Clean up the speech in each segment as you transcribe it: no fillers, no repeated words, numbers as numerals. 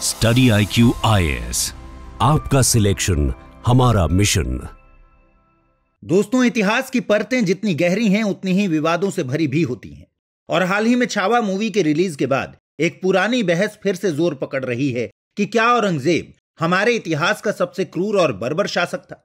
Study IQ IAS, आपका selection हमारा mission. दोस्तों, इतिहास की परतें जितनी गहरी हैं उतनी ही विवादों से भरी भी होती हैं। और हाल ही में छावा मूवी के रिलीज के बाद एक पुरानी बहस फिर से जोर पकड़ रही है कि क्या औरंगजेब हमारे इतिहास का सबसे क्रूर और बर्बर शासक था?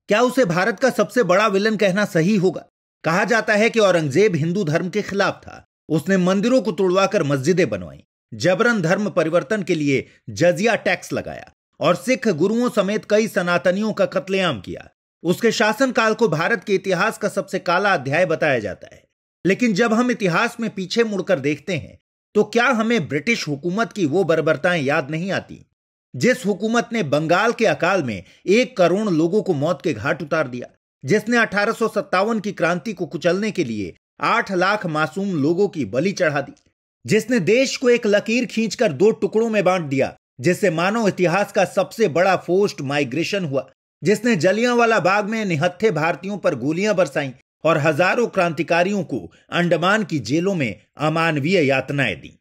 क्या उसे भारत का सबसे बड़ा विलन कहना सही होगा? कहा जाता है कि औरंगजेब हिंदू धर्म के खिलाफ था। उसने मंदिरों को तोड़वाकर मस्जिदें बनवाई, जबरन धर्म परिवर्तन के लिए जजिया टैक्स लगाया और सिख गुरुओं समेत कई सनातनियों का कत्लेआम किया। उसके शासनकाल को भारत के इतिहास का सबसे काला अध्याय बताया जाता है। लेकिन जब हम इतिहास में पीछे मुड़कर देखते हैं तो क्या हमें ब्रिटिश हुकूमत की वो बर्बरताएं याद नहीं आती, जिस हुकूमत ने बंगाल के अकाल में 1 करोड़ लोगों को मौत के घाट उतार दिया, जिसने 1857 की क्रांति को कुचलने के लिए 8 लाख मासूम लोगों की बलि चढ़ा दी, जिसने देश को एक लकीर खींचकर 2 टुकड़ों में बांट दिया, जिससे मानव इतिहास का सबसे बड़ा फोर्स्ड माइग्रेशन हुआ, जिसने जलियांवाला बाग में निहत्थे भारतीयों पर गोलियां बरसाईं और हजारों क्रांतिकारियों को अंडमान की जेलों में अमानवीय यातनाएं दी।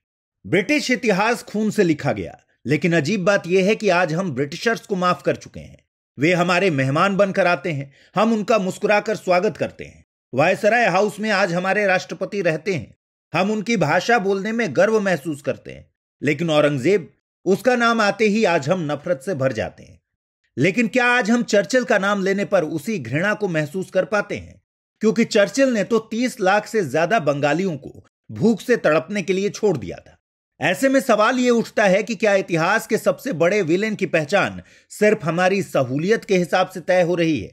ब्रिटिश इतिहास खून से लिखा गया, लेकिन अजीब बात यह है कि आज हम ब्रिटिशर्स को माफ कर चुके हैं। वे हमारे मेहमान बनकर आते हैं, हम उनका मुस्कुराकर स्वागत करते हैं। वायसराय हाउस में आज हमारे राष्ट्रपति रहते हैं, हम उनकी भाषा बोलने में गर्व महसूस करते हैं। लेकिन औरंगजेब, उसका नाम आते ही आज हम नफरत से भर जाते हैं। लेकिन क्या आज हम चर्चिल का नाम लेने पर उसी घृणा को महसूस कर पाते हैं? क्योंकि चर्चिल ने तो 30 लाख से ज्यादा बंगालियों को भूख से तड़पने के लिए छोड़ दिया था। ऐसे में सवाल यह उठता है कि क्या इतिहास के सबसे बड़े विलेन की पहचान सिर्फ हमारी सहूलियत के हिसाब से तय हो रही है?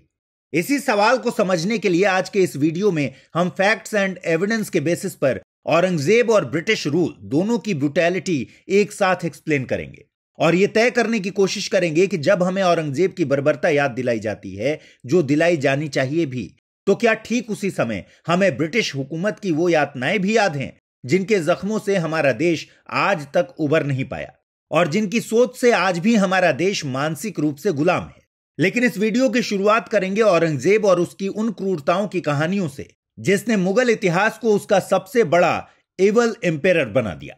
इसी सवाल को समझने के लिए आज के इस वीडियो में हम फैक्ट्स एंड एविडेंस के बेसिस पर औरंगजेब और ब्रिटिश रूल दोनों की ब्रुटैलिटी एक साथ एक्सप्लेन करेंगे और यह तय करने की कोशिश करेंगे कि जब हमें औरंगजेब की बर्बरता याद दिलाई जाती है, जो दिलाई जानी चाहिए भी, तो क्या ठीक उसी समय हमें ब्रिटिश हुकूमत की वो यातनाएं भी याद हैं जिनके जख्मों से हमारा देश आज तक उबर नहीं पाया और जिनकी सोच से आज भी हमारा देश मानसिक रूप से गुलाम है। लेकिन इस वीडियो की शुरुआत करेंगे औरंगजेब और उसकी उन क्रूरताओं की कहानियों से जिसने मुगल इतिहास को उसका सबसे बड़ा एवल एम्पेरर बना दिया।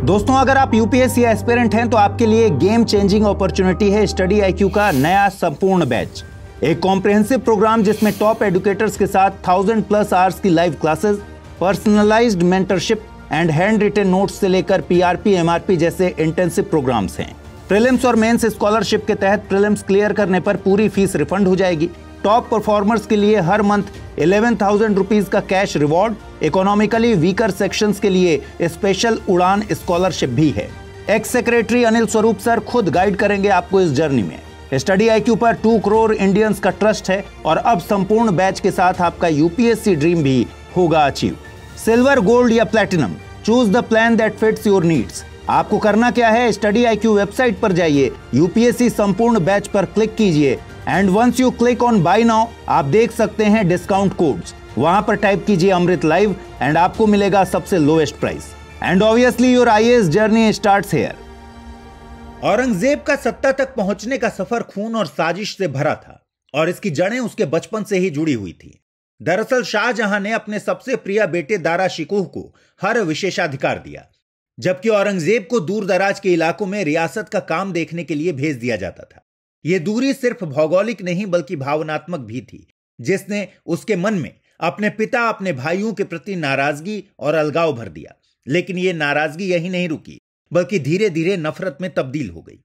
दोस्तों, अगर आप यूपीएससी एस्पिरेंट हैं तो आपके लिए गेम चेंजिंग अपॉर्चुनिटी है स्टडी IQ का नया संपूर्ण बैच। एक कॉम्प्रिहेंसिव प्रोग्राम जिसमें टॉप एडुकेटर्स के साथ 1000+ आवर्स की live classes, personalized mentorship and hand written notes से लेकर PRP MRP जैसे इंटेंसिव प्रोग्राम्स हैं। प्रीलिम्स और मेंस स्कॉलरशिप के तहत प्रीलिम्स क्लियर करने पर पूरी फीस रिफंड हो जाएगी। टॉप परफॉर्मर्स के लिए हर मंथ 11,000 रुपीज का cash reward, economically weaker sections के लिए स्पेशल उड़ान स्कॉलरशिप भी है। X secretary Anil Swarup sir खुद गाइड करेंगे आपको इस जर्नी में। स्टडी IQ पर 2 करोड़ इंडियंस का ट्रस्ट है और अब संपूर्ण बैच के साथ आपका यूपीएससी ड्रीम भी होगा अचीव। सिल्वर, गोल्ड या platinum, choose the plan that fits your needs. आपको करना क्या है, स्टडी IQ वेबसाइट पर जाइए, यूपीएससी संपूर्ण बैच पर क्लिक कीजिए and once you click on buy now आप देख सकते हैं डिस्काउंट कोड्स। वहां पर टाइप कीजिए अमृत लाइव एंड आपको मिलेगा सबसे lowest price and obviously your IAS journey starts here. Aurangzeb का सत्ता तक पहुंचने का सफर खून और साजिश से भरा था और इसकी जड़ें उसके बचपन से ही जुड़ी हुई थी। दरअसल शाहजहां ने अपने सबसे प्रिय बेटे दारा शिकोह को हर विशेषाधिकार दिया, जबकि औरंगजेब को दूर दराज के इलाकों में रियासत का काम देखने के लिए भेज दिया जाता था। यह दूरी सिर्फ भौगोलिक नहीं बल्कि भावनात्मक भी थी, जिसने उसके मन में अपने पिता, अपने भाइयों के प्रति नाराजगी और अलगाव भर दिया। लेकिन यह नाराजगी यही नहीं रुकी, बल्कि धीरे धीरे नफरत में तब्दील हो गई।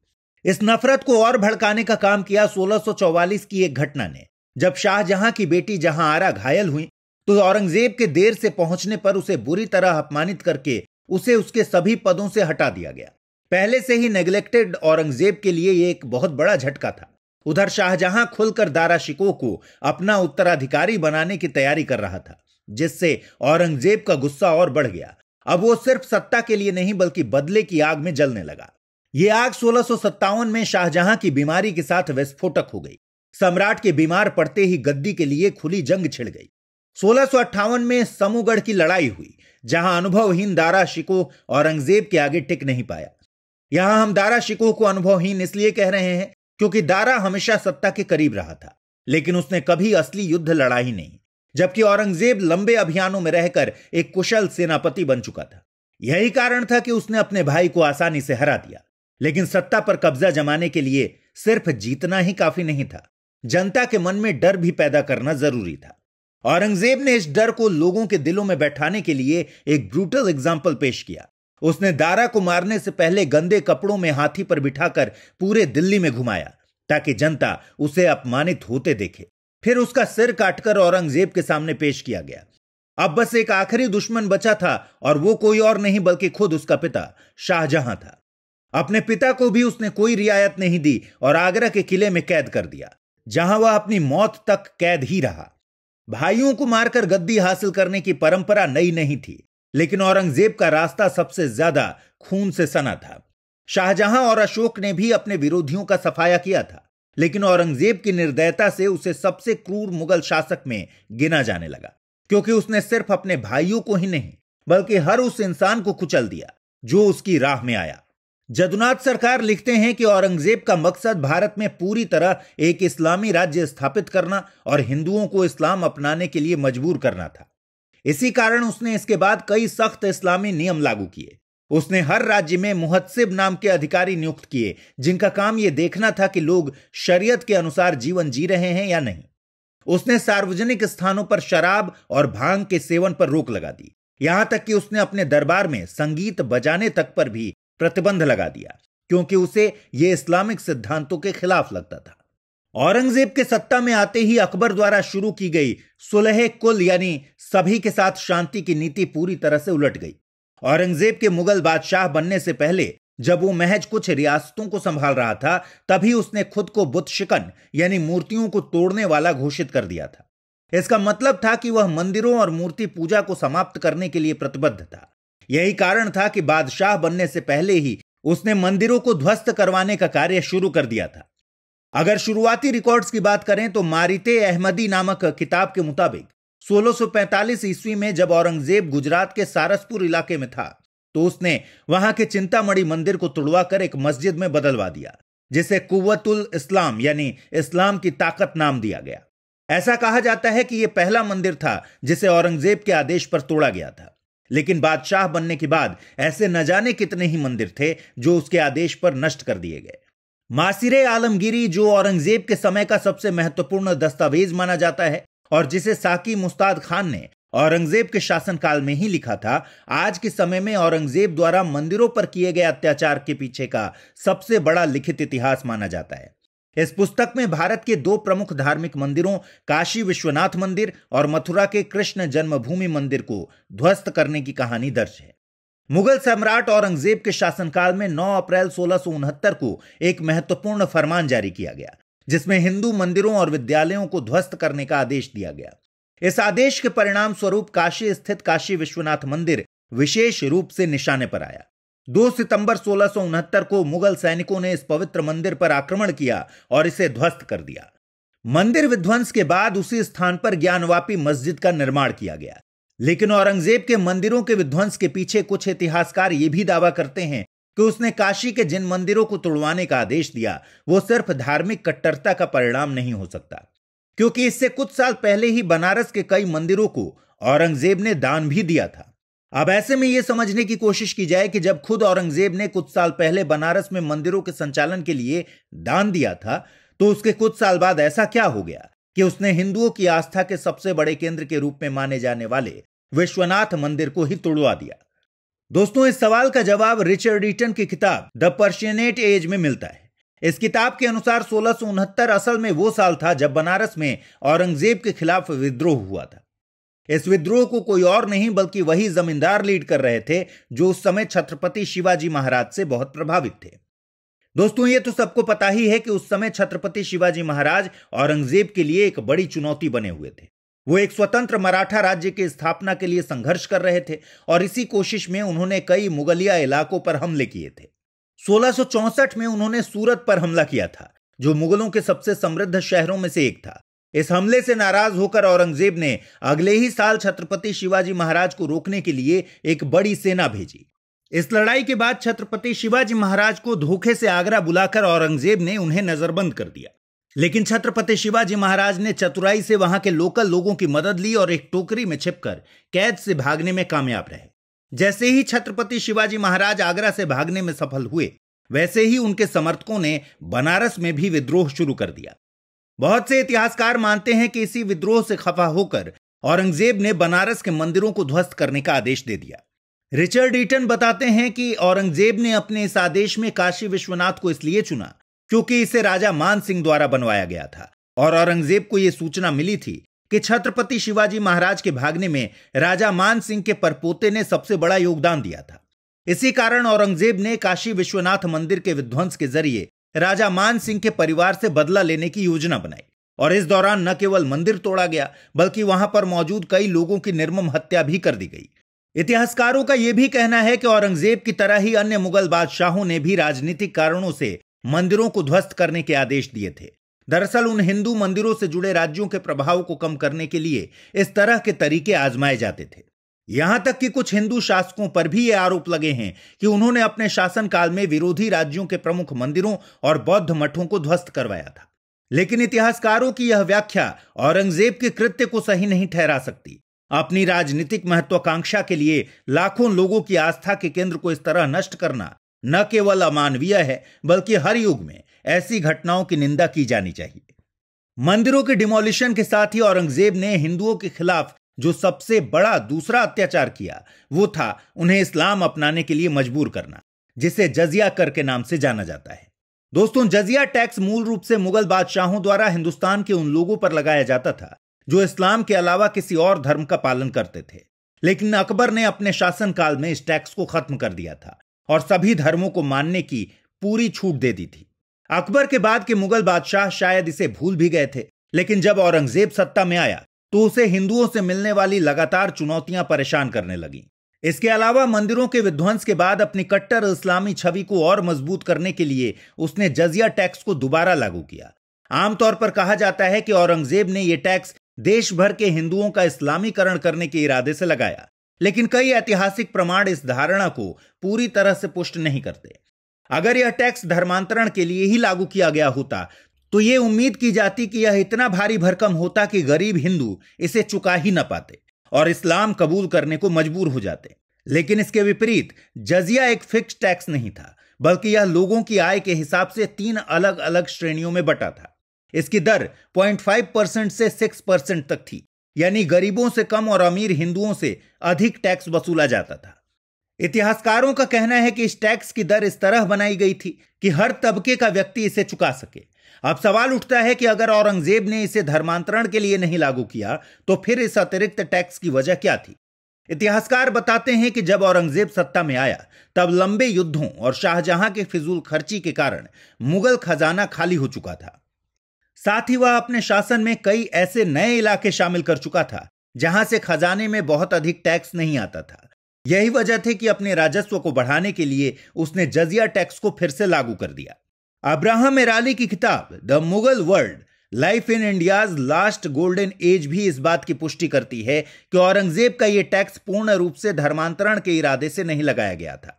इस नफरत को और भड़काने का काम किया 1644 की एक घटना ने, जब शाहजहां की बेटी जहांआरा घायल हुई तो औरंगजेब के देर से पहुंचने पर उसे बुरी तरह अपमानित करके उसे उसके सभी पदों से हटा दिया गया। पहले से ही नेग्लेक्टेड औरंगजेब के लिए यह एक बहुत बड़ा झटका था। उधर शाहजहां खुलकर दारा शिकोह को अपना उत्तराधिकारी बनाने की तैयारी कर रहा था, जिससे औरंगजेब का गुस्सा और बढ़ गया। अब वो सिर्फ सत्ता के लिए नहीं बल्कि बदले की आग में जलने लगा। यह आग 1657 में शाहजहां की बीमारी के साथ विस्फोटक हो गई। सम्राट के बीमार पड़ते ही गद्दी के लिए खुली जंग छिड़ गई। 1658 में समूगढ़ की लड़ाई हुई, जहां अनुभवहीन दारा शिकोह औरंगजेब के आगे टिक नहीं पाया। यहां हम दारा शिकोह को अनुभवहीन इसलिए कह रहे हैं क्योंकि दारा हमेशा सत्ता के करीब रहा था, लेकिन उसने कभी असली युद्ध लड़ा ही नहीं, जबकि औरंगजेब लंबे अभियानों में रहकर एक कुशल सेनापति बन चुका था। यही कारण था कि उसने अपने भाई को आसानी से हरा दिया। लेकिन सत्ता पर कब्जा जमाने के लिए सिर्फ जीतना ही काफी नहीं था, जनता के मन में डर भी पैदा करना जरूरी था। औरंगजेब ने इस डर को लोगों के दिलों में बैठाने के लिए एक ब्रूटल एग्जाम्पल पेश किया। उसने दारा को मारने से पहले गंदे कपड़ों में हाथी पर बिठाकर पूरे दिल्ली में घुमाया ताकि जनता उसे अपमानित होते देखे। फिर उसका सिर काटकर औरंगजेब के सामने पेश किया गया। अब बस एक आखिरी दुश्मन बचा था और वो कोई और नहीं बल्कि खुद उसका पिता शाहजहां था। अपने पिता को भी उसने कोई रियायत नहीं दी और आगरा के किले में कैद कर दिया, जहां वह अपनी मौत तक कैद ही रहा। भाइयों को मारकर गद्दी हासिल करने की परंपरा नई नहीं थी, लेकिन औरंगजेब का रास्ता सबसे ज्यादा खून से सना था। शाहजहां और अशोक ने भी अपने विरोधियों का सफाया किया था, लेकिन औरंगजेब की निर्दयता से उसे सबसे क्रूर मुगल शासक में गिना जाने लगा, क्योंकि उसने सिर्फ अपने भाइयों को ही नहीं बल्कि हर उस इंसान को कुचल दिया जो उसकी राह में आया। जदुनाथ सरकार लिखते हैं कि औरंगजेब का मकसद भारत में पूरी तरह एक इस्लामी राज्य स्थापित करना और हिंदुओं को इस्लाम अपनाने के लिए मजबूर करना था। इसी कारण उसने इसके बाद कई सख्त इस्लामी नियम लागू किए। उसने हर राज्य में मुहत्सिब नाम के अधिकारी नियुक्त किए, जिनका काम यह देखना था कि लोग शरीयत के अनुसार जीवन जी रहे हैं या नहीं। उसने सार्वजनिक स्थानों पर शराब और भांग के सेवन पर रोक लगा दी। यहां तक कि उसने अपने दरबार में संगीत बजाने तक पर भी प्रतिबंध लगा दिया, क्योंकि उसे यह इस्लामिक सिद्धांतों के खिलाफ लगता था। औरंगजेब के सत्ता में आते ही अकबर द्वारा शुरू की गई सुलह कुल यानी सभी के साथ शांति की नीति पूरी तरह से उलट गई। औरंगजेब के मुगल बादशाह बनने से पहले जब वो महज कुछ रियासतों को संभाल रहा था, तभी उसने खुद को बुत शिकन यानी मूर्तियों को तोड़ने वाला घोषित कर दिया था। इसका मतलब था कि वह मंदिरों और मूर्ति पूजा को समाप्त करने के लिए प्रतिबद्ध था। यही कारण था कि बादशाह बनने से पहले ही उसने मंदिरों को ध्वस्त करवाने का कार्य शुरू कर दिया था। अगर शुरुआती रिकॉर्ड्स की बात करें तो मारिते अहमदी नामक किताब के मुताबिक 1645 ईस्वी में जब औरंगजेब गुजरात के सारसपुर इलाके में था, तो उसने वहां के चिंतामणि मंदिर को तुड़वाकर एक मस्जिद में बदलवा दिया, जिसे कुव्वतुल इस्लाम यानी इस्लाम की ताकत नाम दिया गया। ऐसा कहा जाता है कि यह पहला मंदिर था जिसे औरंगजेब के आदेश पर तोड़ा गया था, लेकिन बादशाह बनने के बाद ऐसे न जाने कितने ही मंदिर थे जो उसके आदेश पर नष्ट कर दिए गए। मासिरे आलमगीरी, जो औरंगजेब के समय का सबसे महत्वपूर्ण दस्तावेज माना जाता है और जिसे साकी मुस्ताद खान ने औरंगजेब के शासनकाल में ही लिखा था, आज के समय में औरंगजेब द्वारा मंदिरों पर किए गए अत्याचार के पीछे का सबसे बड़ा लिखित इतिहास माना जाता है। इस पुस्तक में भारत के दो प्रमुख धार्मिक मंदिरों काशी विश्वनाथ मंदिर और मथुरा के कृष्ण जन्मभूमि मंदिर को ध्वस्त करने की कहानी दर्ज है। मुगल सम्राट औरंगजेब के शासनकाल में 9 अप्रैल 1669 को एक महत्वपूर्ण फरमान जारी किया गया, जिसमें हिंदू मंदिरों और विद्यालयों को ध्वस्त करने का आदेश दिया गया। इस आदेश के परिणाम स्वरूप काशी स्थित काशी विश्वनाथ मंदिर विशेष रूप से निशाने पर आया। 2 सितंबर 1669 को मुगल सैनिकों ने इस पवित्र मंदिर पर आक्रमण किया और इसे ध्वस्त कर दिया। मंदिर विध्वंस के बाद उसी स्थान पर ज्ञानवापी मस्जिद का निर्माण किया गया। लेकिन औरंगजेब के मंदिरों के विध्वंस के पीछे कुछ इतिहासकार यह भी दावा करते हैं कि उसने काशी के जिन मंदिरों को तोड़वाने का आदेश दिया, वो सिर्फ धार्मिक कट्टरता का परिणाम नहीं हो सकता, क्योंकि इससे कुछ साल पहले ही बनारस के कई मंदिरों को औरंगजेब ने दान भी दिया था। अब ऐसे में यह समझने की कोशिश की जाए कि जब खुद औरंगजेब ने कुछ साल पहले बनारस में मंदिरों के संचालन के लिए दान दिया था, तो उसके कुछ साल बाद ऐसा क्या हो गया कि उसने हिंदुओं की आस्था के सबसे बड़े केंद्र के रूप में माने जाने वाले विश्वनाथ मंदिर को ही तोड़वा दिया। दोस्तों, इस सवाल का जवाब रिचर्ड ईटन की किताब द पर्शियनेट एज में मिलता है। इस किताब के अनुसार 1669 असल में वो साल था जब बनारस में औरंगजेब के खिलाफ विद्रोह हुआ था। इस विद्रोह को कोई और नहीं बल्कि वही जमींदार लीड कर रहे थे जो उस समय छत्रपति शिवाजी महाराज से बहुत प्रभावित थे। दोस्तों, ये तो सबको पता ही है कि उस समय छत्रपति शिवाजी महाराज औरंगजेब के लिए एक बड़ी चुनौती बने हुए थे। वो एक स्वतंत्र मराठा राज्य की स्थापना के लिए संघर्ष कर रहे थे और इसी कोशिश में उन्होंने कई मुगलिया इलाकों पर हमले किए थे। 1664 में उन्होंने सूरत पर हमला किया था, जो मुगलों के सबसे समृद्ध शहरों में से एक था। इस हमले से नाराज होकर औरंगजेब ने अगले ही साल छत्रपति शिवाजी महाराज को रोकने के लिए एक बड़ी सेना भेजी। इस लड़ाई के बाद छत्रपति शिवाजी महाराज को धोखे से आगरा बुलाकर औरंगजेब ने उन्हें नजरबंद कर दिया, लेकिन छत्रपति शिवाजी महाराज ने चतुराई से वहां के लोकल लोगों की मदद ली और एक टोकरी में छिपकर कैद से भागने में कामयाब रहे। जैसे ही छत्रपति शिवाजी महाराज आगरा से भागने में सफल हुए, वैसे ही उनके समर्थकों ने बनारस में भी विद्रोह शुरू कर दिया। बहुत से इतिहासकार मानते हैं कि इसी विद्रोह से खफा होकर औरंगजेब ने बनारस के मंदिरों को ध्वस्त करने का आदेश दे दिया। रिचर्ड ईटन बताते हैं कि औरंगजेब ने अपने इस आदेश में काशी विश्वनाथ को इसलिए चुना क्योंकि इसे राजा मान सिंह द्वारा बनवाया गया था और औरंगजेब को यह सूचना मिली थी कि छत्रपति शिवाजी महाराज के भागने में राजा मान सिंह के परपोते ने सबसे बड़ा योगदान दिया था। इसी कारण औरंगजेब ने काशी विश्वनाथ मंदिर के विध्वंस के जरिए राजा मान सिंह के परिवार से बदला लेने की योजना बनाई और इस दौरान न केवल मंदिर तोड़ा गया बल्कि वहां पर मौजूद कई लोगों की निर्मम हत्या भी कर दी गई। इतिहासकारों का यह भी कहना है कि औरंगजेब की तरह ही अन्य मुगल बादशाहों ने भी राजनीतिक कारणों से मंदिरों को ध्वस्त करने के आदेश दिए थे। दरअसल उन हिंदू मंदिरों से जुड़े राज्यों के प्रभाव को कम करने के लिए इस तरह के तरीके आजमाए जाते थे। यहां तक कि कुछ हिंदू शासकों पर भी ये आरोप लगे हैं कि उन्होंने अपने शासनकाल में विरोधी राज्यों के प्रमुख मंदिरों और बौद्ध मठों को ध्वस्त करवाया था। लेकिन इतिहासकारों की यह व्याख्या औरंगजेब के कृत्य को सही नहीं ठहरा सकती। अपनी राजनीतिक महत्वाकांक्षा के लिए लाखों लोगों की आस्था के केंद्र को इस तरह नष्ट करना न केवल अमानवीय है बल्कि हर युग में ऐसी घटनाओं की निंदा की जानी चाहिए। मंदिरों के डिमोलिशन के साथ ही औरंगजेब ने हिंदुओं के खिलाफ जो सबसे बड़ा दूसरा अत्याचार किया वो था उन्हें इस्लाम अपनाने के लिए मजबूर करना, जिसे जजिया कर के नाम से जाना जाता है। दोस्तों, जजिया टैक्स मूल रूप से मुगल बादशाहों द्वारा हिंदुस्तान के उन लोगों पर लगाया जाता था जो इस्लाम के अलावा किसी और धर्म का पालन करते थे। लेकिन अकबर ने अपने शासनकाल में इस टैक्स को खत्म कर दिया था और सभी धर्मों को मानने की पूरी छूट दे दी थी। अकबर के बाद के मुगल बादशाह शायद इसे भूल भी गए थे, लेकिन जब औरंगजेब सत्ता में आया तो उसे हिंदुओं से मिलने वाली लगातार चुनौतियां परेशान करने लगीं। इसके अलावा मंदिरों के विध्वंस के बाद अपनी कट्टर इस्लामी छवि को और मजबूत करने के लिए उसने जजिया टैक्स को दोबारा लागू किया। आमतौर पर कहा जाता है कि औरंगजेब ने यह टैक्स देश भर के हिंदुओं का इस्लामीकरण करने के इरादे से लगाया, लेकिन कई ऐतिहासिक प्रमाण इस धारणा को पूरी तरह से पुष्ट नहीं करते। अगर यह टैक्स धर्मांतरण के लिए ही लागू किया गया होता तो यह उम्मीद की जाती कि यह इतना भारी भरकम होता कि गरीब हिंदू इसे चुका ही न पाते और इस्लाम कबूल करने को मजबूर हो जाते। लेकिन इसके विपरीत जजिया एक फिक्स टैक्स नहीं था, बल्कि यह लोगों की आय के हिसाब से 3 अलग अलग श्रेणियों में बटा था। इसकी दर 0.5% से 6% तक थी, यानी गरीबों से कम और अमीर हिंदुओं से अधिक टैक्स वसूला जाता था। इतिहासकारों का कहना है कि इस टैक्स की दर इस तरह बनाई गई थी कि हर तबके का व्यक्ति इसे चुका सके। अब सवाल उठता है कि अगर औरंगजेब ने इसे धर्मांतरण के लिए नहीं लागू किया तो फिर इस अतिरिक्त टैक्स की वजह क्या थी? इतिहासकार बताते हैं कि जब औरंगजेब सत्ता में आया तब लंबे युद्धों और शाहजहां के फिजूल खर्ची के कारण मुगल खजाना खाली हो चुका था। साथ ही वह अपने शासन में कई ऐसे नए इलाके शामिल कर चुका था जहां से खजाने में बहुत अधिक टैक्स नहीं आता था। यही वजह थी कि अपने राजस्व को बढ़ाने के लिए उसने जजिया टैक्स को फिर से लागू कर दिया। अब्राहम एराली की किताब the Mughal world life in India's last golden age भी इस बात की पुष्टि करती है कि औरंगजेब का यह टैक्स पूर्ण रूप से धर्मांतरण के इरादे से नहीं लगाया गया था।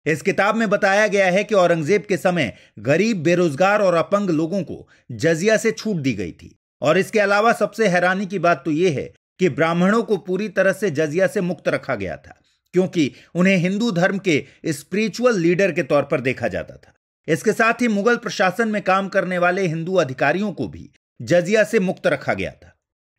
इस किताब में बताया गया है कि औरंगजेब के समय गरीब, बेरोजगार और अपंग लोगों को जजिया से छूट दी गई थी और इसके अलावा सबसे हैरानी की बात तो यह है कि ब्राह्मणों को पूरी तरह से जजिया से मुक्त रखा गया था, क्योंकि उन्हें हिंदू धर्म के स्पिरिचुअल लीडर के तौर पर देखा जाता था। इसके साथ ही मुगल प्रशासन में काम करने वाले हिंदू अधिकारियों को भी जजिया से मुक्त रखा गया था।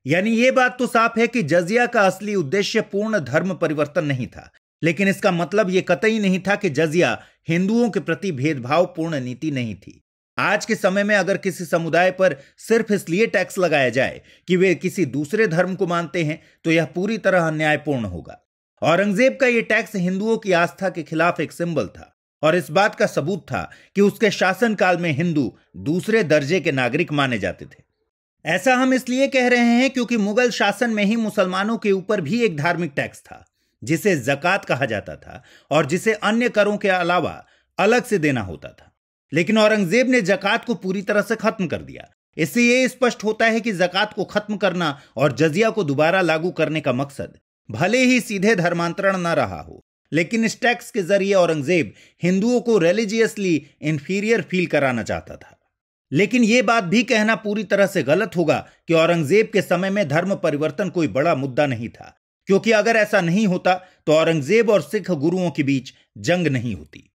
यानी यह बात तो साफ है कि जजिया का असली उद्देश्य पूर्ण धर्म परिवर्तन नहीं था, लेकिन इसका मतलब यह कतई नहीं था कि जजिया हिंदुओं के प्रति भेदभावपूर्ण नीति नहीं थी। आज के समय में अगर किसी समुदाय पर सिर्फ इसलिए टैक्स लगाया जाए कि वे किसी दूसरे धर्म को मानते हैं तो यह पूरी तरह अन्यायपूर्ण होगा। औरंगजेब का यह टैक्स हिंदुओं की आस्था के खिलाफ एक सिंबल था और इस बात का सबूत था कि उसके शासनकाल में हिंदू दूसरे दर्जे के नागरिक माने जाते थे। ऐसा हम इसलिए कह रहे हैं क्योंकि मुगल शासन में ही मुसलमानों के ऊपर भी एक धार्मिक टैक्स था जिसे ज़कात कहा जाता था और जिसे अन्य करों के अलावा अलग से देना होता था। लेकिन औरंगजेब ने ज़कात को पूरी तरह से खत्म कर दिया। इससे यह स्पष्ट होता है कि ज़कात को खत्म करना और जजिया को दोबारा लागू करने का मकसद भले ही सीधे धर्मांतरण न रहा हो, लेकिन इस टैक्स के जरिए औरंगजेब हिंदुओं को रिलीजियसली इंफीरियर फील कराना चाहता था। लेकिन यह बात भी कहना पूरी तरह से गलत होगा कि औरंगजेब के समय में धर्म परिवर्तन कोई बड़ा मुद्दा नहीं था, क्योंकि अगर ऐसा नहीं होता तो औरंगजेब और सिख गुरुओं के बीच जंग नहीं होती।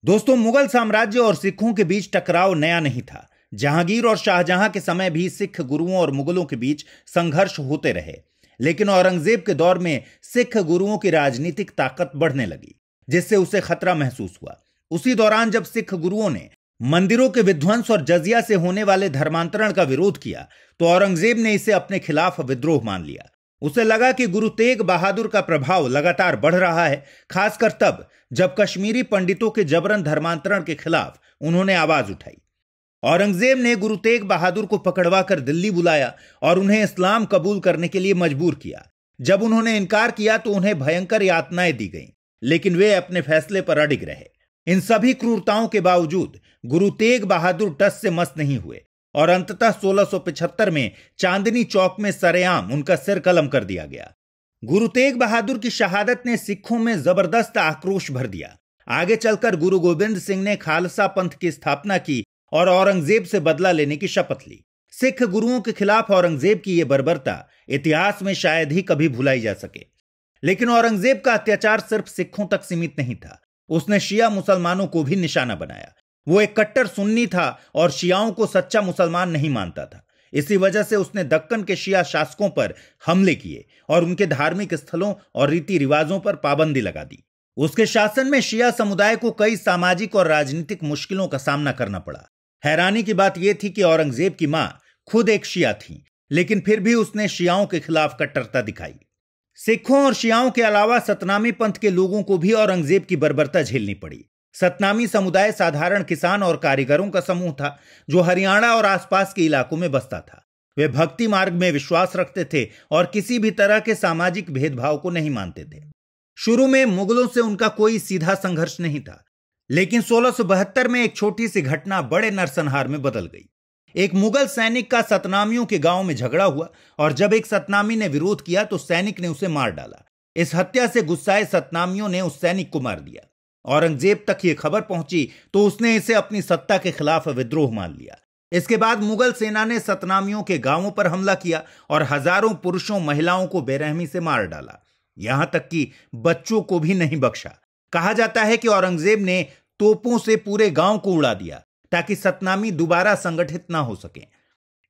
दोस्तों, मुगल साम्राज्य और सिखों के बीच टकराव नया नहीं था। जहांगीर और शाहजहां के समय भी सिख गुरुओं और मुगलों के बीच संघर्ष होते रहे, लेकिन औरंगजेब के दौर में सिख गुरुओं की राजनीतिक ताकत बढ़ने लगी, जिससे उसे खतरा महसूस हुआ। उसी दौरान जब सिख गुरुओं ने मंदिरों के विध्वंस और जजिया से होने वाले धर्मांतरण का विरोध किया, तो औरंगजेब ने इसे अपने खिलाफ विद्रोह मान लिया। उसे लगा कि गुरु तेग बहादुर का प्रभाव लगातार बढ़ रहा है, खासकर तब जब कश्मीरी पंडितों के जबरन धर्मांतरण के खिलाफ उन्होंने आवाज उठाई। औरंगजेब ने गुरु तेग बहादुर को पकड़वाकर दिल्ली बुलाया और उन्हें इस्लाम कबूल करने के लिए मजबूर किया। जब उन्होंने इनकार किया तो उन्हें भयंकर यातनाएं दी गईं, लेकिन वे अपने फैसले पर अडिग रहे। इन सभी क्रूरताओं के बावजूद गुरु तेग बहादुर टस से मस नहीं हुए और अंततः 1675 में चांदनी चौक में सरेआम उनका सिर कलम कर दिया गया। गुरु तेग बहादुर की शहादत ने सिखों में जबरदस्त आक्रोश भर दिया। आगे चलकर गुरु गोविंद सिंह ने खालसा पंथ की स्थापना की और औरंगजेब से बदला लेने की शपथ ली। सिख गुरुओं के खिलाफ औरंगजेब की यह बर्बरता इतिहास में शायद ही कभी भुलाई जा सके। लेकिन औरंगजेब का अत्याचार सिर्फ सिखों तक सीमित नहीं था। उसने शिया मुसलमानों को भी निशाना बनाया। वो एक कट्टर सुन्नी था और शियाओं को सच्चा मुसलमान नहीं मानता था। इसी वजह से उसने दक्कन के शिया शासकों पर हमले किए और उनके धार्मिक स्थलों और रीति रिवाजों पर पाबंदी लगा दी। उसके शासन में शिया समुदाय को कई सामाजिक और राजनीतिक मुश्किलों का सामना करना पड़ा। हैरानी की बात यह थी कि औरंगजेब की मां खुद एक शिया थी, लेकिन फिर भी उसने शियाओं के खिलाफ कट्टरता दिखाई। सिखों और शियाओं के अलावा सतनामी पंथ के लोगों को भी औरंगजेब की बर्बरता झेलनी पड़ी। सतनामी समुदाय साधारण किसान और कारीगरों का समूह था जो हरियाणा और आसपास के इलाकों में बसता था। वे भक्ति मार्ग में विश्वास रखते थे और किसी भी तरह के सामाजिक भेदभाव को नहीं मानते थे। शुरू में मुगलों से उनका कोई सीधा संघर्ष नहीं था, लेकिन 1672 में एक छोटी सी घटना बड़े नरसंहार में बदल गई। एक मुगल सैनिक का सतनामियों के गांव में झगड़ा हुआ और जब एक सतनामी ने विरोध किया तो सैनिक ने उसे मार डाला। इस हत्या से गुस्साए सतनामियों ने उस सैनिक को मार दिया। औरंगजेब तक यह खबर पहुंची तो उसने इसे अपनी सत्ता के खिलाफ विद्रोह मान लिया। इसके बाद मुगल सेना ने सतनामियों के गांवों पर हमला किया और हजारों पुरुषों महिलाओं को बेरहमी से मार डाला, यहां तक कि बच्चों को भी नहीं बख्शा। कहा जाता है कि औरंगजेब ने तोपों से पूरे गांव को उड़ा दिया ताकि सतनामी दोबारा संगठित ना हो सके।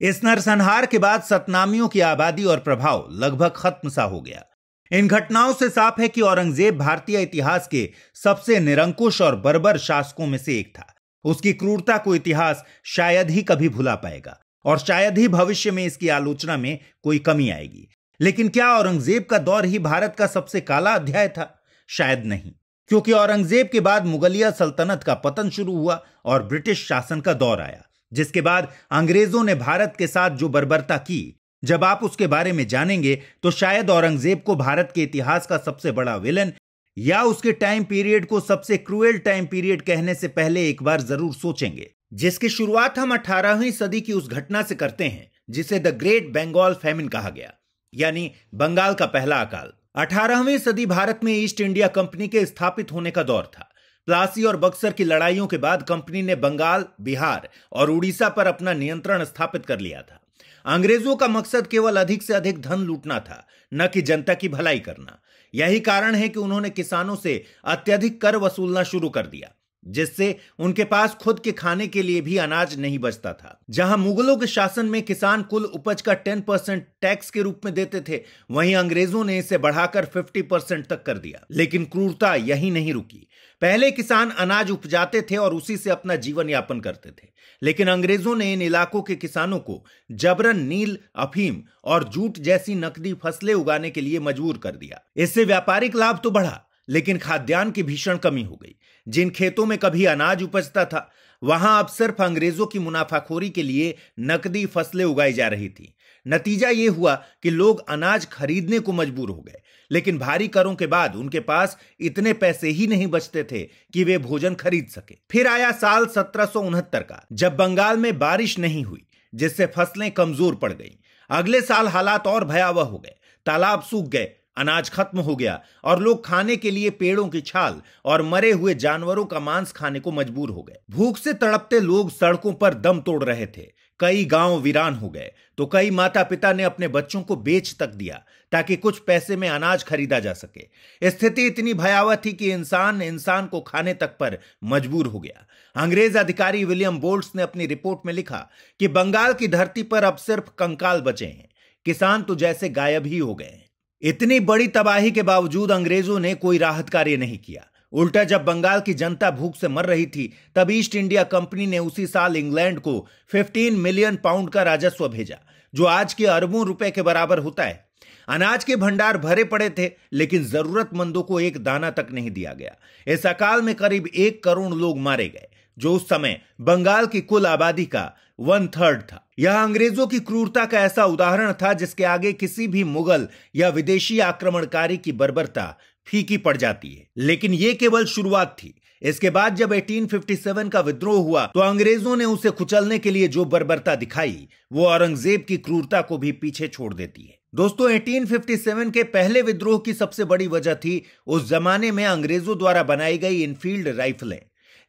इस नरसंहार के बाद सतनामियों की आबादी और प्रभाव लगभग खत्म सा हो गया। इन घटनाओं से साफ है कि औरंगजेब भारतीय इतिहास के सबसे निरंकुश और बर्बर शासकों में से एक था। उसकी क्रूरता को इतिहास शायद ही कभी भुला पाएगा और शायद ही भविष्य में इसकी आलोचना में कोई कमी आएगी। लेकिन क्या औरंगजेब का दौर ही भारत का सबसे काला अध्याय था? शायद नहीं, क्योंकि औरंगजेब के बाद मुगलिया सल्तनत का पतन शुरू हुआ और ब्रिटिश शासन का दौर आया, जिसके बाद अंग्रेजों ने भारत के साथ जो बर्बरता की, जब आप उसके बारे में जानेंगे तो शायद औरंगजेब को भारत के इतिहास का सबसे बड़ा विलन या उसके टाइम पीरियड को सबसे क्रूएल टाइम पीरियड कहने से पहले एक बार जरूर सोचेंगे, जिसकी शुरुआत हम 18वीं सदी की उस घटना से करते हैं जिसे द ग्रेट बंगाल फैमिन कहा गया, यानी बंगाल का पहला अकाल। 18वीं सदी भारत में ईस्ट इंडिया कंपनी के स्थापित होने का दौर था। प्लासी और बक्सर की लड़ाइयों के बाद कंपनी ने बंगाल, बिहार और उड़ीसा पर अपना नियंत्रण स्थापित कर लिया था। अंग्रेजों का मकसद केवल अधिक से अधिक धन लूटना था, न कि जनता की भलाई करना। यही कारण है कि उन्होंने किसानों से अत्यधिक कर वसूलना शुरू कर दिया, जिससे उनके पास खुद के खाने के लिए भी अनाज नहीं बचता था। जहां मुगलों के शासन में किसान कुल उपज का 10% टैक्स के रूप में देते थे, वहीं अंग्रेजों ने इसे बढ़ाकर 50% तक कर दिया। लेकिन क्रूरता यही नहीं रुकी। पहले किसान अनाज उपजाते थे और उसी से अपना जीवन यापन करते थे, लेकिन अंग्रेजों ने इन इलाकों के किसानों को जबरन नील, अफीम और जूट जैसी नकदी फसलें उगाने के लिए मजबूर कर दिया। इससे व्यापारिक लाभ तो बढ़ा, लेकिन खाद्यान्न की भीषण कमी हो गई। जिन खेतों में कभी अनाज उपजता था, वहां अब सिर्फ अंग्रेजों की मुनाफाखोरी के लिए नकदी फसलें उगाई जा रही थी। नतीजा यह हुआ कि लोग अनाज खरीदने को मजबूर हो गए, लेकिन भारी करों के बाद उनके पास इतने पैसे ही नहीं बचते थे कि वे भोजन खरीद सके। फिर आया साल 1769 का, जब बंगाल में बारिश नहीं हुई, जिससे फसलें कमजोर पड़ गईं। अगले साल हालात और भयावह हो गए। तालाब सूख गए, अनाज खत्म हो गया और लोग खाने के लिए पेड़ों की छाल और मरे हुए जानवरों का मांस खाने को मजबूर हो गए। भूख से तड़पते लोग सड़कों पर दम तोड़ रहे थे। कई गांव वीरान हो गए तो कई माता पिता ने अपने बच्चों को बेच तक दिया ताकि कुछ पैसे में अनाज खरीदा जा सके। स्थिति इतनी भयावह थी कि इंसान को खाने तक पर मजबूर हो गया। अंग्रेज अधिकारी विलियम बोल्ट्स ने अपनी रिपोर्ट में लिखा कि बंगाल की धरती पर अब सिर्फ कंकाल बचे हैं, किसान तो जैसे गायब ही हो गए हैं। इतनी बड़ी तबाही के बावजूद अंग्रेजों ने कोई राहत कार्य नहीं किया। उल्टा जब बंगाल की जनता भूख से मर रही थी तब ईस्ट इंडिया कंपनी ने उसी साल इंग्लैंड को 15 मिलियन पाउंड का राजस्व भेजा, जो आज के अरबों रुपए के बराबर होता है। अनाज के भंडार भरे पड़े थे, लेकिन जरूरतमंदों को एक दाना तक नहीं दिया गया। इस अकाल में करीब 1 करोड़ लोग मारे गए, जो उस समय बंगाल की कुल आबादी का 1/3 था। यह अंग्रेजों की क्रूरता का ऐसा उदाहरण था जिसके आगे किसी भी मुगल या विदेशी आक्रमणकारी की बर्बरता फीकी पड़ जाती है। लेकिन यह केवल शुरुआत थी। इसके बाद जब 1857 का विद्रोह हुआ तो अंग्रेजों ने उसे कुचलने के लिए जो बर्बरता दिखाई वो औरंगजेब की क्रूरता को भी पीछे छोड़ देती है। दोस्तों, 1857 के पहले विद्रोह की सबसे बड़ी वजह थी उस जमाने में अंग्रेजों द्वारा बनाई गई इनफील्ड राइफलें,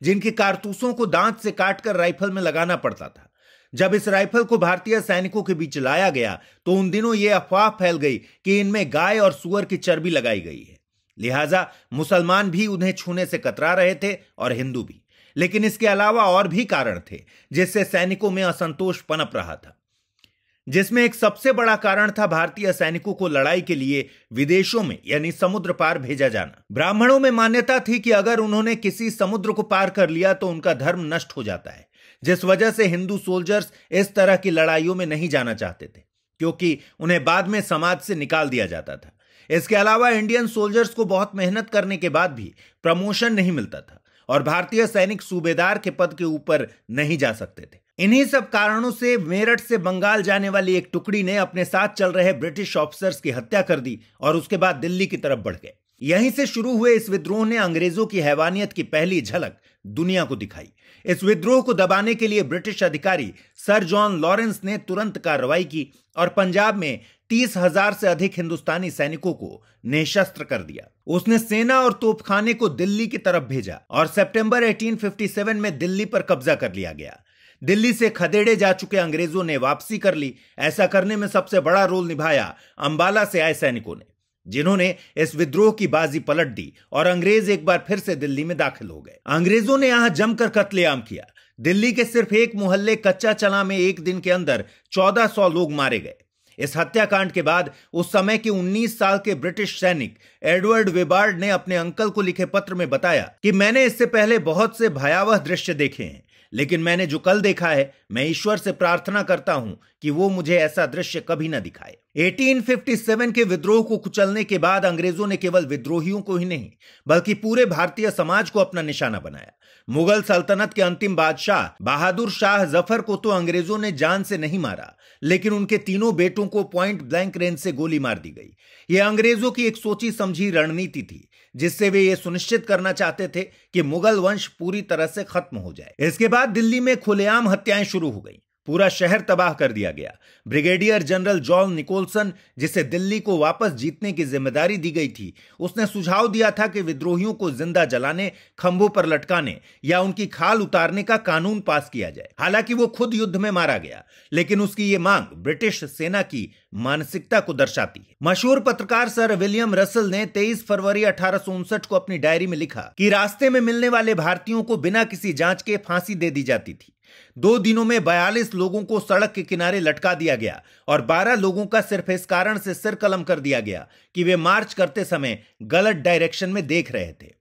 जिनके कारतूसों को दांत से काटकर राइफल में लगाना पड़ता था। जब इस राइफल को भारतीय सैनिकों के बीच लाया गया तो उन दिनों यह अफवाह फैल गई कि इनमें गाय और सुअर की चर्बी लगाई गई है। लिहाजा मुसलमान भी उन्हें छूने से कतरा रहे थे और हिंदू भी। लेकिन इसके अलावा और भी कारण थे जिससे सैनिकों में असंतोष पनप रहा था, जिसमें एक सबसे बड़ा कारण था भारतीय सैनिकों को लड़ाई के लिए विदेशों में यानी समुद्र पार भेजा जाना। ब्राह्मणों में मान्यता थी कि अगर उन्होंने किसी समुद्र को पार कर लिया तो उनका धर्म नष्ट हो जाता है, जिस वजह से हिंदू सोल्जर्स इस तरह की लड़ाइयों में नहीं जाना चाहते थे, क्योंकि उन्हें बाद में समाज से निकाल दिया जाता था। इसके अलावा इंडियन सोल्जर्स को बहुत मेहनत करने के बाद भी प्रमोशन नहीं मिलता था और भारतीय सैनिक सूबेदार के पद के ऊपर नहीं जा सकते थे। इन्हीं सब कारणों से मेरठ से बंगाल जाने वाली एक टुकड़ी ने अपने साथ चल रहे ब्रिटिश ऑफिसर्स की हत्या कर दी और उसके बाद दिल्ली की तरफ बढ़ गए। यहीं से शुरू हुए इस विद्रोह ने अंग्रेजों की हैवानियत की पहली झलक दुनिया को दिखाई। इस विद्रोह को दबाने के लिए ब्रिटिश अधिकारी सर जॉन लॉरेंस ने तुरंत कार्रवाई की और पंजाब में 30,000 से अधिक हिंदुस्तानी सैनिकों को निःशस्त्र कर दिया। उसने सेना और तोपखाने को दिल्ली की तरफ भेजा और सितंबर 1857 में दिल्ली पर कब्जा कर लिया गया। दिल्ली से खदेड़े जा चुके अंग्रेजों ने वापसी कर ली। ऐसा करने में सबसे बड़ा रोल निभाया अंबाला से आए सैनिकों ने, जिन्होंने इस विद्रोह की बाजी पलट दी और अंग्रेज एक बार फिर से दिल्ली में दाखिल हो गए। अंग्रेजों ने यहां जमकर कत्लेआम किया। दिल्ली के सिर्फ एक मोहल्ले कच्चा चला में एक दिन के अंदर 1400 लोग मारे गए। इस हत्याकांड के बाद उस समय के 19 साल के ब्रिटिश सैनिक एडवर्ड वेबार्ड ने अपने अंकल को लिखे पत्र में बताया कि मैंने इससे पहले बहुत से भयावह दृश्य देखे हैं, लेकिन मैंने जो कल देखा है, मैं ईश्वर से प्रार्थना करता हूं कि वो मुझे ऐसा दृश्य कभी न दिखाए। 1857 के विद्रोह को कुचलने के बाद अंग्रेजों ने केवल विद्रोहियों को ही नहीं बल्कि पूरे भारतीय समाज को अपना निशाना बनाया। मुगल सल्तनत के अंतिम बादशाह बहादुर शाह जफर को तो अंग्रेजों ने जान से नहीं मारा, लेकिन उनके तीनों बेटों को पॉइंट ब्लैंक रेंज से गोली मार दी गई। यह अंग्रेजों की एक सोची समझी रणनीति थी, जिससे वे ये सुनिश्चित करना चाहते थे कि मुगल वंश पूरी तरह से खत्म हो जाए। इसके बाद दिल्ली में खुलेआम हत्याएं शुरू हो गई। पूरा शहर तबाह कर दिया गया। ब्रिगेडियर जनरल जॉन निकोलसन, जिसे दिल्ली को वापस जीतने की जिम्मेदारी दी गई थी, उसने सुझाव दिया था कि विद्रोहियों को जिंदा जलाने, खंभों पर लटकाने या उनकी खाल उतारने का कानून पास किया जाए। हालांकि वो खुद युद्ध में मारा गया, लेकिन उसकी ये मांग ब्रिटिश सेना की मानसिकता को दर्शाती है। मशहूर पत्रकार सर विलियम रसल ने 23 फरवरी 1859 को अपनी डायरी में लिखा कि रास्ते में मिलने वाले भारतीयों को बिना किसी जांच के फांसी दे दी जाती थी। 2 दिनों में 42 लोगों को सड़क के किनारे लटका दिया गया और 12 लोगों का सिर्फ इस कारण से सिर कलम कर दिया गया कि वे मार्च करते समय गलत डायरेक्शन में देख रहे थे।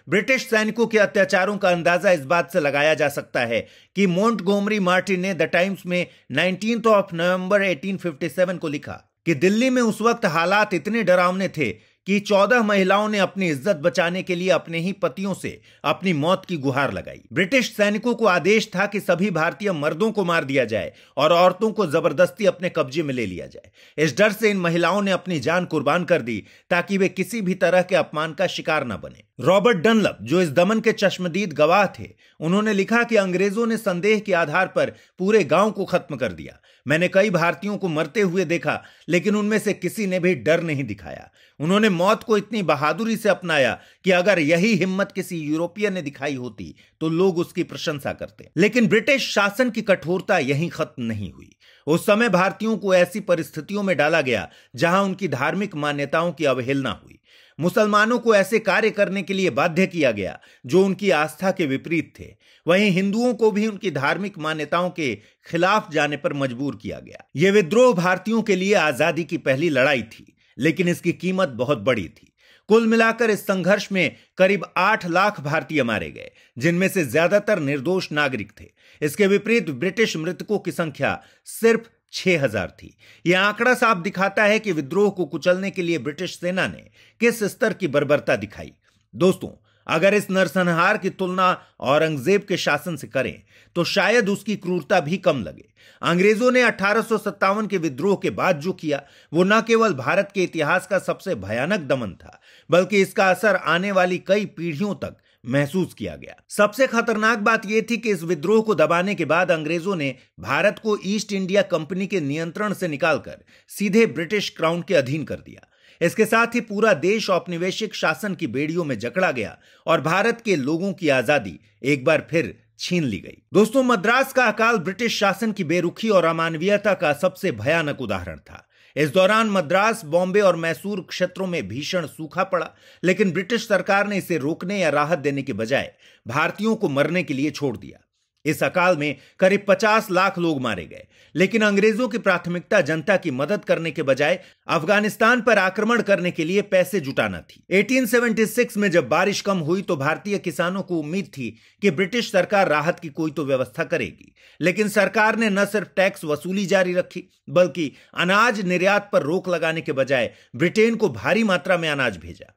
ब्रिटिश सैनिकों के अत्याचारों का अंदाजा इस बात से लगाया जा सकता है कि मोंटगोमरी मार्टिन ने द टाइम्स में 19 नवंबर 1857 को लिखा कि दिल्ली में उस वक्त हालात इतने डरावने थे कि 14 महिलाओं ने अपनी इज्जत बचाने के लिए अपने ही पतियों से अपनी मौत की गुहार लगाई। ब्रिटिश सैनिकों को आदेश था कि सभी भारतीय मर्दों को मार दिया जाए और औरतों को जबरदस्ती अपने कब्जे में ले लिया जाए। इस डर से इन महिलाओं ने अपनी जान कुर्बान कर दी ताकि वे किसी भी तरह के अपमान का शिकार न बने। रॉबर्ट डनलप, जो इस दमन के चश्मदीद गवाह थे, उन्होंने लिखा कि अंग्रेजों ने संदेह के आधार पर पूरे गांव को खत्म कर दिया। मैंने कई भारतीयों को मरते हुए देखा, लेकिन उनमें से किसी ने भी डर नहीं दिखाया। उन्होंने मौत को इतनी बहादुरी से अपनाया कि अगर यही हिम्मत किसी यूरोपियन ने दिखाई होती तो लोग उसकी प्रशंसा करते। लेकिन ब्रिटिश शासन की कठोरता यहीं खत्म नहीं हुई। उस समय भारतीयों को ऐसी परिस्थितियों में डाला गया जहां उनकी धार्मिक मान्यताओं की अवहेलना हुई। मुसलमानों को ऐसे कार्य करने के लिए बाध्य किया गया जो उनकी आस्था के विपरीत थे। वहीं हिंदुओं को भी उनकी धार्मिक मान्यताओं के खिलाफ जाने पर मजबूर किया गया। यह विद्रोह भारतीयों के लिए आजादी की पहली लड़ाई थी, लेकिन इसकी कीमत बहुत बड़ी थी। कुल मिलाकर इस संघर्ष में करीब 8 लाख भारतीय मारे गए, जिनमें से ज्यादातर निर्दोष नागरिक थे। इसके विपरीत ब्रिटिश मृतकों की संख्या सिर्फ 6000 थी। यह आंकड़ा साफ दिखाता है कि विद्रोह को कुचलने के लिए ब्रिटिश सेना ने किस स्तर की बर्बरता दिखाई। दोस्तों, अगर इस नरसंहार की तुलना औरंगजेब के शासन से करें तो शायद उसकी क्रूरता भी कम लगे। अंग्रेजों ने 1857 के विद्रोह के बाद जो किया वो न केवल भारत के इतिहास का सबसे भयानक दमन था, बल्कि इसका असर आने वाली कई पीढ़ियों तक महसूस किया गया। सबसे खतरनाक बात यह थी कि इस विद्रोह को दबाने के बाद अंग्रेजों ने भारत को ईस्ट इंडिया कंपनी के नियंत्रण से निकालकर सीधे ब्रिटिश क्राउन के अधीन कर दिया। इसके साथ ही पूरा देश औपनिवेशिक शासन की बेड़ियों में जकड़ा गया और भारत के लोगों की आजादी एक बार फिर छीन ली गई। दोस्तों, मद्रास का अकाल ब्रिटिश शासन की बेरुखी और अमानवीयता का सबसे भयानक उदाहरण था। इस दौरान मद्रास, बॉम्बे और मैसूर क्षेत्रों में भीषण सूखा पड़ा, लेकिन ब्रिटिश सरकार ने इसे रोकने या राहत देने के बजाय भारतीयों को मरने के लिए छोड़ दिया। इस अकाल में करीब 50 लाख लोग मारे गए, लेकिन अंग्रेजों की प्राथमिकता जनता की मदद करने के बजाय अफगानिस्तान पर आक्रमण करने के लिए पैसे जुटाना थी। 1876 में जब बारिश कम हुई तो भारतीय किसानों को उम्मीद थी कि ब्रिटिश सरकार राहत की कोई तो व्यवस्था करेगी, लेकिन सरकार ने न सिर्फ टैक्स वसूली जारी रखी, बल्कि अनाज निर्यात पर रोक लगाने के बजाय ब्रिटेन को भारी मात्रा में अनाज भेजा।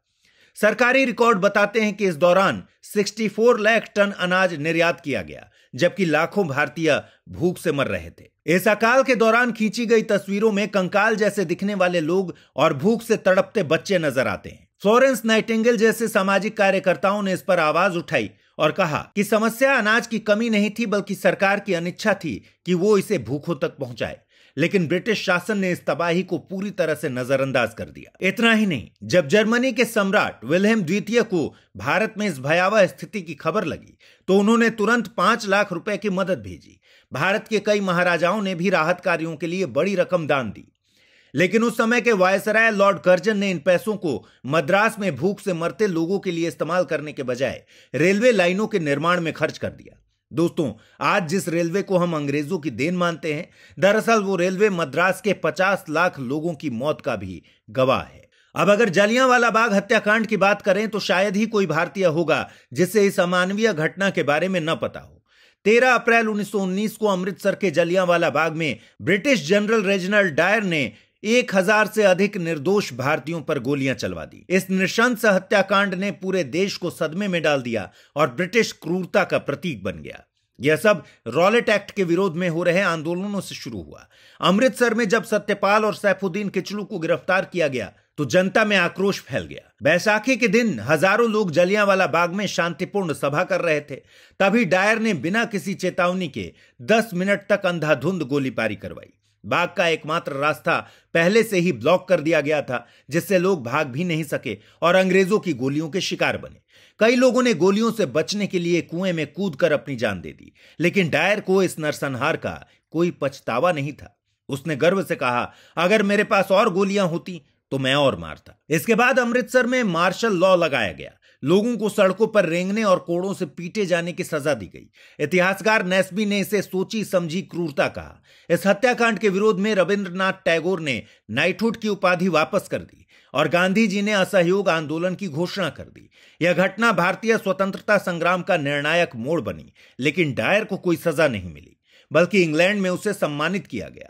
सरकारी रिकॉर्ड बताते हैं कि इस दौरान 64 लाख टन अनाज निर्यात किया गया, जबकि लाखों भारतीय भूख से मर रहे थे। इस अकाल के दौरान खींची गई तस्वीरों में कंकाल जैसे दिखने वाले लोग और भूख से तड़पते बच्चे नजर आते हैं। फ्लोरेंस नाइटिंगेल जैसे सामाजिक कार्यकर्ताओं ने इस पर आवाज उठाई और कहा कि समस्या अनाज की कमी नहीं थी, बल्कि सरकार की अनिच्छा थी कि वो इसे भूखों तक पहुंचाए। लेकिन ब्रिटिश शासन ने इस तबाही को पूरी तरह से नजरअंदाज कर दिया। इतना ही नहीं, जब जर्मनी के सम्राट विल्हेम द्वितीय को भारत में इस भयावह स्थिति की खबर लगी तो उन्होंने तुरंत 5 लाख रुपए की मदद भेजी। भारत के कई महाराजाओं ने भी राहत कार्यों के लिए बड़ी रकम दान दी, लेकिन उस समय के वायसराय लॉर्ड कर्जन ने इन पैसों को मद्रास में भूख से मरते लोगों के लिए इस्तेमाल करने के बजाय रेलवे लाइनों के निर्माण में खर्च कर दिया। दोस्तों, आज जिस रेलवे को हम अंग्रेजों की देन मानते हैं, दरअसल वो रेलवे मद्रास के 50 लाख लोगों की मौत का भी गवाह है। अब अगर जलियांवाला बाग हत्याकांड की बात करें तो शायद ही कोई भारतीय होगा जिसे इस अमानवीय घटना के बारे में न पता हो। 13 अप्रैल 1919 को अमृतसर के जलियांवाला बाग में ब्रिटिश जनरल रेजिनाल्ड डायर ने 1000 से अधिक निर्दोष भारतीयों पर गोलियां चलवा दी। इस नृशंस हत्याकांड ने पूरे देश को सदमे में डाल दिया और ब्रिटिश क्रूरता का प्रतीक बन गया। यह सब रॉलेट एक्ट के विरोध में हो रहे आंदोलनों से शुरू हुआ। अमृतसर में जब सत्यपाल और सैफुद्दीन किचलू को गिरफ्तार किया गया तो जनता में आक्रोश फैल गया। बैसाखी के दिन हजारों लोग जलियांवाला बाग में शांतिपूर्ण सभा कर रहे थे, तभी डायर ने बिना किसी चेतावनी के 10 मिनट तक अंधाधुंध गोलीबारी करवाई। बाग का एकमात्र रास्ता पहले से ही ब्लॉक कर दिया गया था, जिससे लोग भाग भी नहीं सके और अंग्रेजों की गोलियों के शिकार बने। कई लोगों ने गोलियों से बचने के लिए कुएं में कूदकर अपनी जान दे दी, लेकिन डायर को इस नरसंहार का कोई पछतावा नहीं था। उसने गर्व से कहा, अगर मेरे पास और गोलियां होती तो मैं और मारता। इसके बाद अमृतसर में मार्शल लॉ लगाया गया। लोगों को सड़कों पर रेंगने और कोड़ों से पीटे जाने की सजा दी गई। इतिहासकार नेस्बी ने इसे सोची समझी क्रूरता कहा। इस हत्याकांड के विरोध में रविंद्रनाथ टैगोर ने नाइटहुड की उपाधि वापस कर दी और गांधी जी ने असहयोग आंदोलन की घोषणा कर दी। यह घटना भारतीय स्वतंत्रता संग्राम का निर्णायक मोड़ बनी, लेकिन डायर को कोई सजा नहीं मिली, बल्कि इंग्लैंड में उसे सम्मानित किया गया।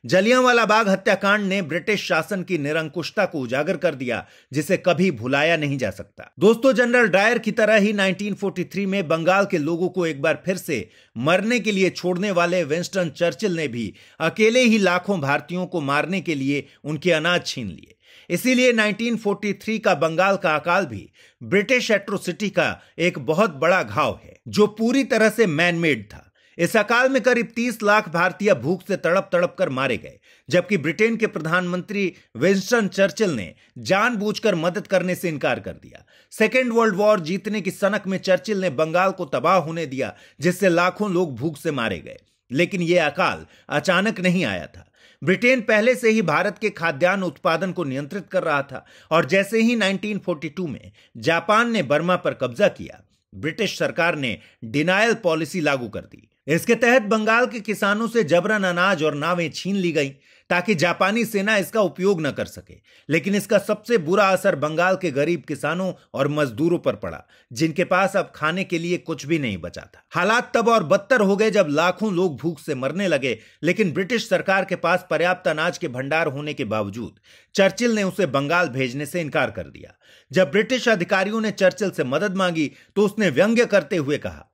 जलियांवाला बाग हत्याकांड ने ब्रिटिश शासन की निरंकुशता को उजागर कर दिया, जिसे कभी भुलाया नहीं जा सकता। दोस्तों, जनरल डायर की तरह ही 1943 में बंगाल के लोगों को एक बार फिर से मरने के लिए छोड़ने वाले विंस्टन चर्चिल ने भी अकेले ही लाखों भारतीयों को मारने के लिए उनके अनाज छीन लिए। इसीलिए 1943 का बंगाल का अकाल भी ब्रिटिश एट्रोसिटी का एक बहुत बड़ा घाव है, जो पूरी तरह से मैनमेड था। इस अकाल में करीब 30 लाख भारतीय भूख से तड़प तड़प कर मारे गए, जबकि ब्रिटेन के प्रधानमंत्री विंस्टन चर्चिल ने जानबूझकर मदद करने से इनकार कर दिया। सेकेंड वर्ल्ड वॉर जीतने की सनक में चर्चिल ने बंगाल को तबाह होने दिया, जिससे लाखों लोग भूख से मारे गए। लेकिन यह अकाल अचानक नहीं आया था। ब्रिटेन पहले से ही भारत के खाद्यान्न उत्पादन को नियंत्रित कर रहा था, और जैसे ही 1942 में जापान ने बर्मा पर कब्जा किया, ब्रिटिश सरकार ने डिनायल पॉलिसी लागू कर दी। इसके तहत बंगाल के किसानों से जबरन अनाज और नावें छीन ली गईं, ताकि जापानी सेना इसका उपयोग न कर सके। लेकिन इसका सबसे बुरा असर बंगाल के गरीब किसानों और मजदूरों पर पड़ा, जिनके पास अब खाने के लिए कुछ भी नहीं बचा था। हालात तब और बदतर हो गए जब लाखों लोग भूख से मरने लगे, लेकिन ब्रिटिश सरकार के पास पर्याप्त अनाज के भंडार होने के बावजूद चर्चिल ने उसे बंगाल भेजने से इनकार कर दिया। जब ब्रिटिश अधिकारियों ने चर्चिल से मदद मांगी तो उसने व्यंग्य करते हुए कहा,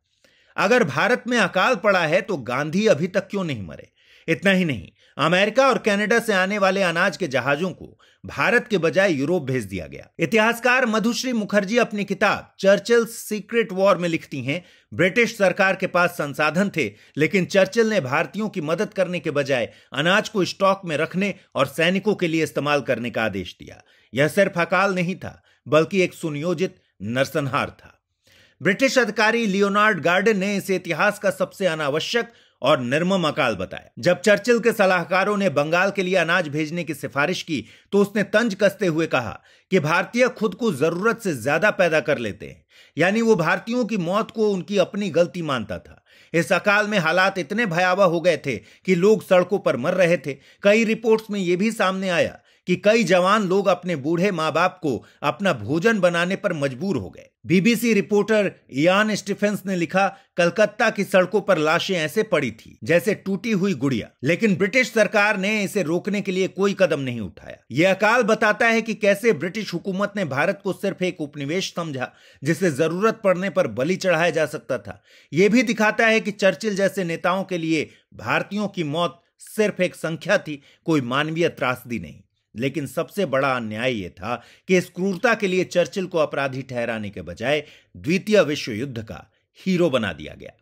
अगर भारत में अकाल पड़ा है तो गांधी अभी तक क्यों नहीं मरे। इतना ही नहीं, अमेरिका और कनाडा से आने वाले अनाज के जहाजों को भारत के बजाय यूरोप भेज दिया गया। इतिहासकार मधुश्री मुखर्जी अपनी किताब चर्चिल्स सीक्रेट वॉर में लिखती हैं, ब्रिटिश सरकार के पास संसाधन थे, लेकिन चर्चिल ने भारतीयों की मदद करने के बजाय अनाज को स्टॉक में रखने और सैनिकों के लिए इस्तेमाल करने का आदेश दिया। यह सिर्फ अकाल नहीं था, बल्कि एक सुनियोजित नरसंहार था। ब्रिटिश अधिकारी लियोनार्ड गार्डन ने इसे इतिहास का सबसे अनावश्यक और निर्मम अकाल बताया। जब चर्चिल के सलाहकारों ने बंगाल के लिए अनाज भेजने की सिफारिश की तो उसने तंज कसते हुए कहा कि भारतीय खुद को जरूरत से ज्यादा पैदा कर लेते हैं, यानी वो भारतीयों की मौत को उनकी अपनी गलती मानता था। इस अकाल में हालात इतने भयावह हो गए थे कि लोग सड़कों पर मर रहे थे। कई रिपोर्ट्स में यह भी सामने आया कि कई जवान लोग अपने बूढ़े मां बाप को अपना भोजन बनाने पर मजबूर हो गए। बीबीसी रिपोर्टर इयान स्टीफेंस ने लिखा, कलकत्ता की सड़कों पर लाशें ऐसे पड़ी थी जैसे टूटी हुई गुड़िया, लेकिन ब्रिटिश सरकार ने इसे रोकने के लिए कोई कदम नहीं उठाया। यह अकाल बताता है कि कैसे ब्रिटिश हुकूमत ने भारत को सिर्फ एक उपनिवेश समझा, जिसे जरूरत पड़ने पर बलि चढ़ाया जा सकता था। यह भी दिखाता है कि चर्चिल जैसे नेताओं के लिए भारतीयों की मौत सिर्फ एक संख्या थी, कोई मानवीय त्रासदी नहीं। लेकिन सबसे बड़ा अन्याय यह था कि इस क्रूरता के लिए चर्चिल को अपराधी ठहराने के बजाय द्वितीय विश्व युद्ध का हीरो बना दिया गया।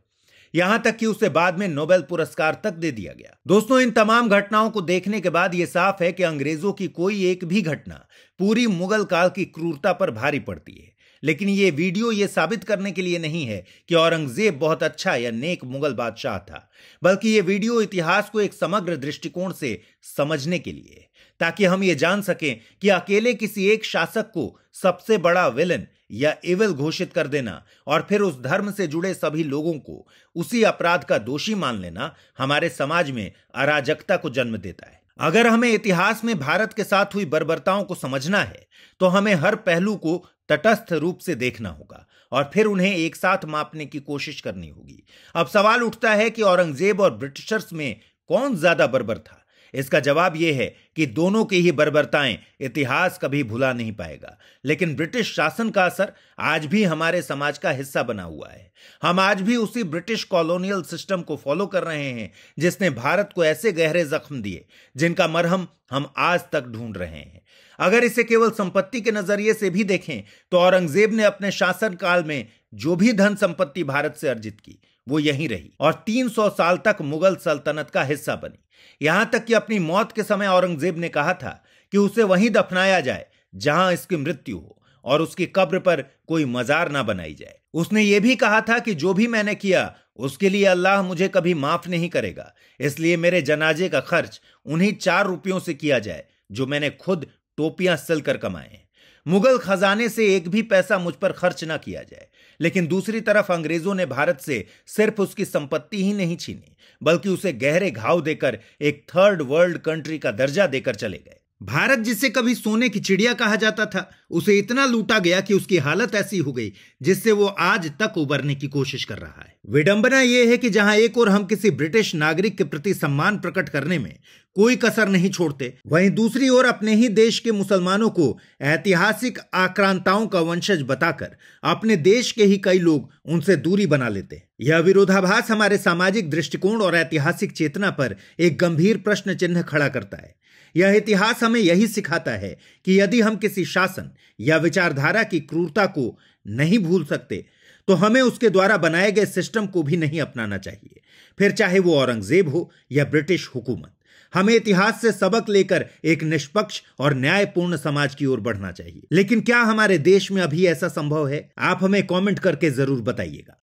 यहां तक कि उसे बाद में नोबेल पुरस्कार तक दे दिया गया। दोस्तों, इन तमाम घटनाओं को देखने के बाद यह साफ है कि अंग्रेजों की कोई एक भी घटना पूरी मुगल काल की क्रूरता पर भारी पड़ती है। लेकिन यह वीडियो यह साबित करने के लिए नहीं है कि औरंगजेब बहुत अच्छा या नेक मुगल बादशाह था, बल्कि यह वीडियो इतिहास को एक समग्र दृष्टिकोण से समझने के लिए है, ताकि हम ये जान सकें कि अकेले किसी एक शासक को सबसे बड़ा विलन या इविल घोषित कर देना और फिर उस धर्म से जुड़े सभी लोगों को उसी अपराध का दोषी मान लेना हमारे समाज में अराजकता को जन्म देता है। अगर हमें इतिहास में भारत के साथ हुई बर्बरताओं को समझना है तो हमें हर पहलू को तटस्थ रूप से देखना होगा और फिर उन्हें एक साथ मापने की कोशिश करनी होगी। अब सवाल उठता है कि औरंगजेब और ब्रिटिशर्स में कौन ज्यादा बर्बर था। इसका जवाब यह है कि दोनों की ही बर्बरताएं इतिहास कभी भुला नहीं पाएगा। लेकिन ब्रिटिश शासन का असर आज भी हमारे समाज का हिस्सा बना हुआ है। हम आज भी उसी ब्रिटिश कॉलोनियल सिस्टम को फॉलो कर रहे हैं जिसने भारत को ऐसे गहरे जख्म दिए जिनका मरहम हम आज तक ढूंढ रहे हैं। अगर इसे केवल संपत्ति के नजरिए से भी देखें तो औरंगजेब ने अपने शासन काल में जो भी धन संपत्ति भारत से अर्जित की वो यहीं रही और 300 साल तक मुगल सल्तनत का हिस्सा बनी। यहां तक कि अपनी मौत के समय औरंगजेब ने कहा था कि उसे वहीं दफनाया जाए जहां इसकी मृत्यु हो और उसकी कब्र पर कोई मजार ना बनाई जाए। उसने यह भी कहा था कि जो भी मैंने किया उसके लिए अल्लाह मुझे कभी माफ नहीं करेगा, इसलिए मेरे जनाजे का खर्च उन्हीं 4 रुपयों से किया जाए जो मैंने खुद टोपियां सिलकर कमाए हैं। मुगल खजाने से एक भी पैसा मुझ पर खर्च ना किया जाए। लेकिन दूसरी तरफ अंग्रेजों ने भारत से सिर्फ उसकी संपत्ति ही नहीं छीनी, बल्कि उसे गहरे घाव देकर एक थर्ड वर्ल्ड कंट्री का दर्जा देकर चले गए। भारत, जिसे कभी सोने की चिड़िया कहा जाता था, उसे इतना लूटा गया कि उसकी हालत ऐसी हो गई जिससे वो आज तक उबरने की कोशिश कर रहा है। विडंबना यह है कि जहां एक ओर हम किसी ब्रिटिश नागरिक के प्रति सम्मान प्रकट करने में कोई कसर नहीं छोड़ते, वहीं दूसरी ओर अपने ही देश के मुसलमानों को ऐतिहासिक आक्रांताओं का वंशज बताकर अपने देश के ही कई लोग उनसे दूरी बना लेते हैं। यह विरोधाभास हमारे सामाजिक दृष्टिकोण और ऐतिहासिक चेतना पर एक गंभीर प्रश्न चिन्ह खड़ा करता है। यह इतिहास हमें यही सिखाता है कि यदि हम किसी शासन या विचारधारा की क्रूरता को नहीं भूल सकते तो हमें उसके द्वारा बनाए गए सिस्टम को भी नहीं अपनाना चाहिए, फिर चाहे वो औरंगजेब हो या ब्रिटिश हुकूमत। हमें इतिहास से सबक लेकर एक निष्पक्ष और न्यायपूर्ण समाज की ओर बढ़ना चाहिए। लेकिन क्या हमारे देश में अभी ऐसा संभव है? आप हमें कमेंट करके जरूर बताइएगा।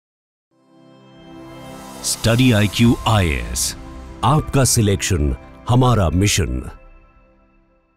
स्टडी IQ IAS, आपका सिलेक्शन हमारा मिशन।